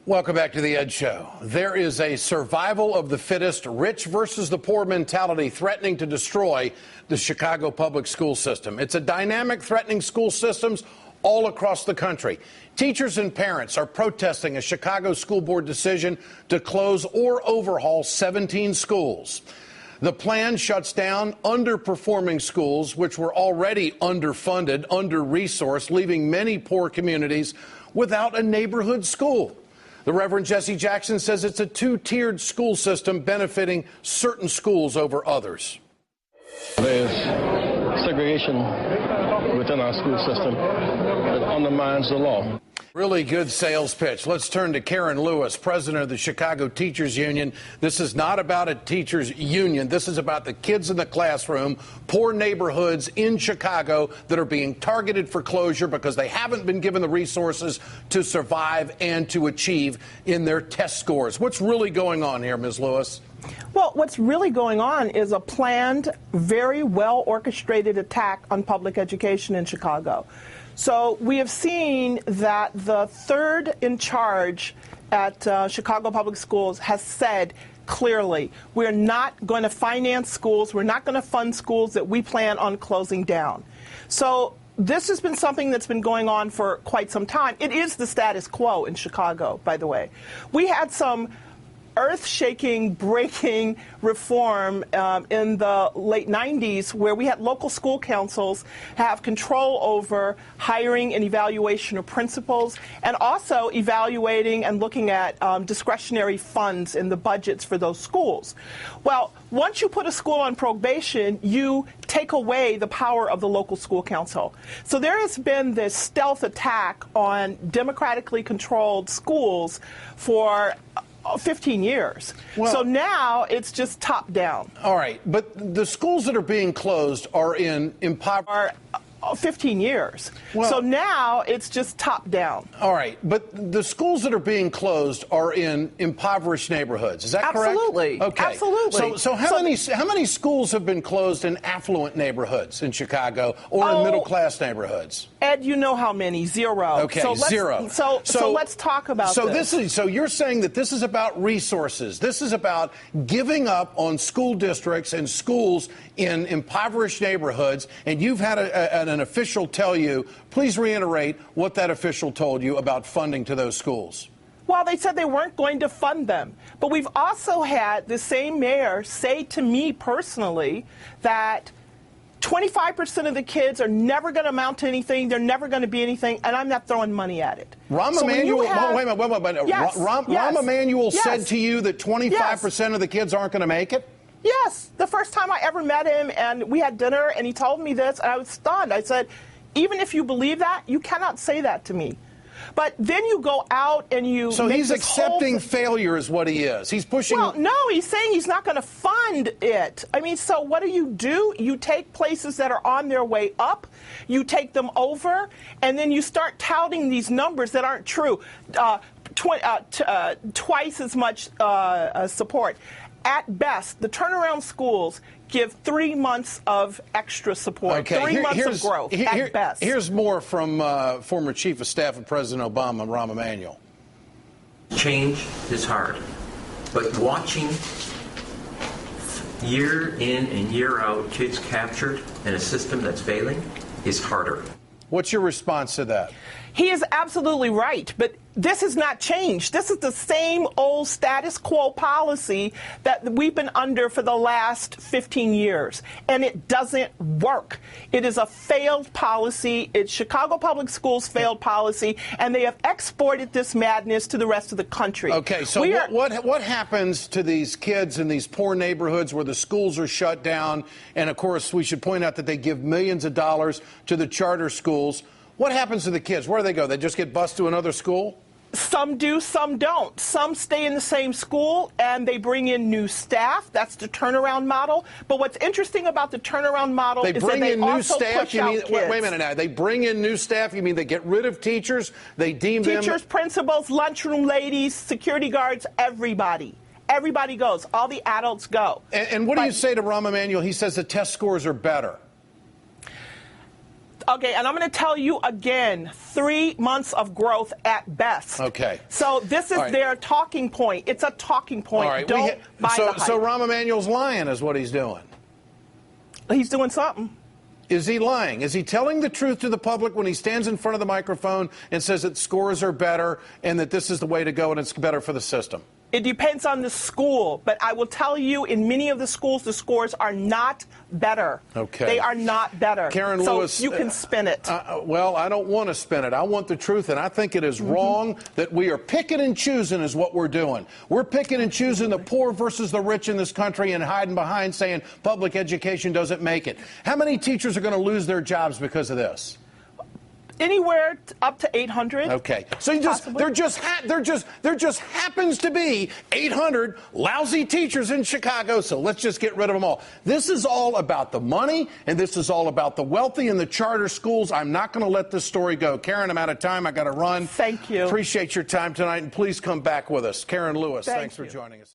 Welcome back to the Ed Show. There is a survival of the fittest, rich versus the poor mentality threatening to destroy the Chicago public school system. It's a dynamic threatening school systems all across the country. Teachers and parents are protesting a Chicago school board decision to close or overhaul 17 schools. The plan shuts down underperforming schools, which were already underfunded, under-resourced, leaving many poor communities without a neighborhood school. The Reverend Jesse Jackson says it's a two-tiered school system benefiting certain schools over others. There's segregation within our school system that undermines the law. Really good sales pitch. Let's turn to Karen Lewis, president of the Chicago Teachers Union. This is not about a teachers union. This is about the kids in the classroom, poor neighborhoods in Chicago that are being targeted for closure because they haven't been given the resources to survive and to achieve in their test scores. What's really going on here, Ms. Lewis? Well, what's really going on is a planned, very well orchestrated attack on public education in Chicago. So we have seen that the third in charge at Chicago Public Schools has said clearly, we're not going to finance schools, we're not going to fund schools that we plan on closing down. So this has been something that's been going on for quite some time. It is the status quo in Chicago, by the way. We had some earth-shaking, breaking reform in the late 90s where we had local school councils have control over hiring and evaluation of principals and also evaluating and looking at discretionary funds in the budgets for those schools. Well, once you put a school on probation, you take away the power of the local school council. So there has been this stealth attack on democratically controlled schools for 15 years. Well, so now it's just top down. All right, but the schools that are being closed are in impoverished. 15 years. Well, so now it's just top down. All right, but the schools that are being closed are in impoverished neighborhoods. Is that correct? Absolutely. Okay. Absolutely. So how many schools have been closed in affluent neighborhoods in Chicago or in middle class neighborhoods? Ed, you know how many? Zero. Okay, zero. So let's talk about this. So you're saying that this is about resources. This is about giving up on school districts and schools in impoverished neighborhoods, and you've had an official tell you, please reiterate what that official told you about funding to those schools. Well, they said they weren't going to fund them. But we've also had the same mayor say to me personally that 25% of the kids are never going to amount to anything. They're never going to be anything, and I'm not throwing money at it. Rahm Emanuel, wait a minute. Yes, Rahm Emanuel yes, said to you that 25% of the kids aren't going to make it? Yes. The first time I ever met him, and we had dinner, and he told me this, and I was stunned. I said, even if you believe that, you cannot say that to me. But then you go out and you So he's accepting failure is what he is. He's pushing... Well, no, he's saying he's not going to fund it. I mean, so what do? You take places that are on their way up, you take them over, and then you start touting these numbers that aren't true. Twice as much support. At best, the turnaround schools give 3 months of extra support, okay. 3 months of growth, at best. Here's more from former Chief of Staff of President Obama, Rahm Emanuel. Change is hard, but watching year in and year out kids captured in a system that's failing is harder. What's your response to that? He is absolutely right, but this has not changed. This is the same old status quo policy that we've been under for the last 15 years, and it doesn't work. It is a failed policy. It's Chicago Public Schools' failed policy, and they have exported this madness to the rest of the country. Okay, so what happens to these kids in these poor neighborhoods where the schools are shut down? And, of course, we should point out that they give millions of dollars to the charter schools. What happens to the kids? Where do they go? They just get bused to another school? Some do, some don't. Some stay in the same school and they bring in new staff. That's the turnaround model. But what's interesting about the turnaround model is that they also push out kids. Wait a minute now. They bring in new staff? You mean they get rid of teachers? They deem them... Teachers, principals, lunchroom ladies, security guards, everybody. Everybody goes. All the adults go. And what do you say to Rahm Emanuel? He says the test scores are better. Okay, and I'm going to tell you again, 3 months of growth at best. Okay. So this is their talking point. It's a talking point. All right. Don't buy the hype. So Rahm Emanuel's lying is what he's doing. He's doing something. Is he lying? Is he telling the truth to the public when he stands in front of the microphone and says that scores are better and that this is the way to go and it's better for the system? It depends on the school, but I will tell you, in many of the schools, the scores are not better. Okay. They are not better. Karen Lewis, so you can spin it. Well, I don't want to spin it. I want the truth, and I think it is wrong that we are picking and choosing is what we're doing. We're picking and choosing the poor versus the rich in this country and hiding behind saying public education doesn't make it. How many teachers are going to lose their jobs because of this? Anywhere up to 800. Okay, so there just happens to be 800 lousy teachers in Chicago. So let's just get rid of them all. This is all about the money, and this is all about the wealthy and the charter schools. I'm not going to let this story go. Karen, I'm out of time. I got to run. Thank you. Appreciate your time tonight, and please come back with us. Karen Lewis, thanks for joining us.